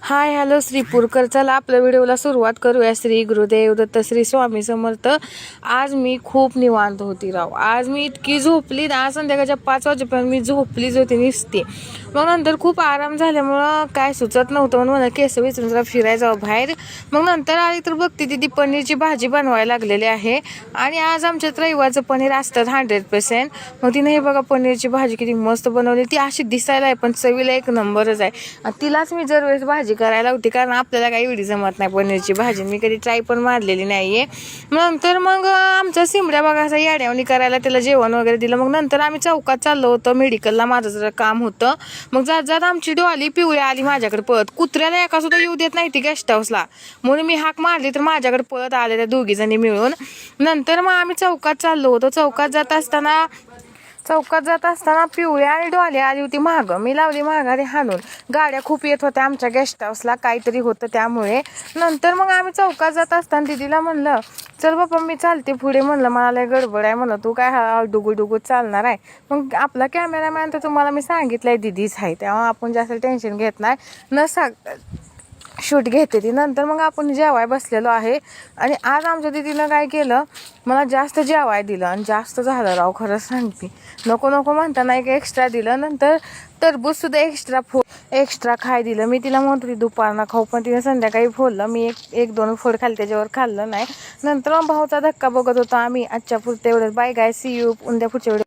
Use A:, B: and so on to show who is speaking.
A: Hi hello श्रीपूरकर. चला आपल्या व्हिडिओला सुरुवात करूया. श्री गुरुदेव दत्त, श्री स्वामी समर्थ. आज मी खूप निवांत होती राव. आज मी इतकी झोपली ना, संध्याकाळच्या 5 वाजेपर्यंत मी झोपलीच होती नुसती. मग नंतर खूप आराम झाल्यामुळं काय सुचत नव्हतं म्हणून मला केस विचारून जरा फिरायला जावं बाहेर. मग नंतर आली तर बघते ती पनीरची भाजी बनवायला लागलेली आहे. आणि आज आमच्यात रविवारचं पनीर असतात 100%. मग तिने हे बघा पनीरची भाजी किती मस्त बनवली. ती अशी दिसायला आहे पण चवीला एक नंबरच आहे. आणि तिलाच मी दरवेळेस भाजी करायला होती, कारण आपल्याला काही एवढी जमत नाही पनीरची भाजी. मी कधी ट्राय पण मारलेली नाहीये. नंतर मग आमचा सिमऱ्या बघा असा याड्यावणी करायला त्याला जेवण वगैरे दिलं. मग नंतर आम्ही चौकात चाललो होतो मेडिकलला, माझं जरा काम होतं. मग जात जात आमची डॉली पिवळी आली माझ्याकडे पळत. कुत्र्याला एका सुद्धा येऊ देत नाही ती गेस्ट हाऊसला, म्हणून मी हाक मारली तर माझ्याकडे पळत आले त्या दोघी जणी मिळून. नंतर मग आम्ही चौकात चाललो होतो. चौकात जात असताना पिवळी आणि डॉली आली होती माग. मी लावली माघारी हाणून. गाड्या खूप येत होत्या आमच्या गेस्ट हाऊसला, काहीतरी होतं त्यामुळे. नंतर मग आम्ही चौकात जात असताना दिदीला म्हणलं चल बाप्पा मी चालते पुढे. म्हणलं मला लय गडबड आहे. म्हणलं तू काय डुगू डुगू चालणार आहे. मग आपला कॅमेरामॅन तर तुम्हाला मी सांगितलंय दिदीच आहे, तेव्हा आपण जास्त टेन्शन घेत नाही शूट घेते ती. नंतर मग आपण जेवाय बसलेलो आहे. आणि आज आमच्या दिदीनं काय केलं, मला जास्त जेवाय दिलं आणि जास्त झालं राव, खरंच सांगते. नको नको म्हणताना एक एक्स्ट्रा दिलं. नंतर टरबूज सुद्धा एक्स्ट्रा खाय दिलं. मी तिला म्हणतो ती दुपारनं खाऊ, पण तिने संध्याकाळी फोडलं. मी एक दोन फोड खाल्ले, त्याच्यावर खाल्लं नाही. नंतर मग भाऊचा धक्का बघत होता आम्ही. आजच्या पुरते एवढंच. Bye guy, see you. उद्या पुढच्या व्हिडिओ.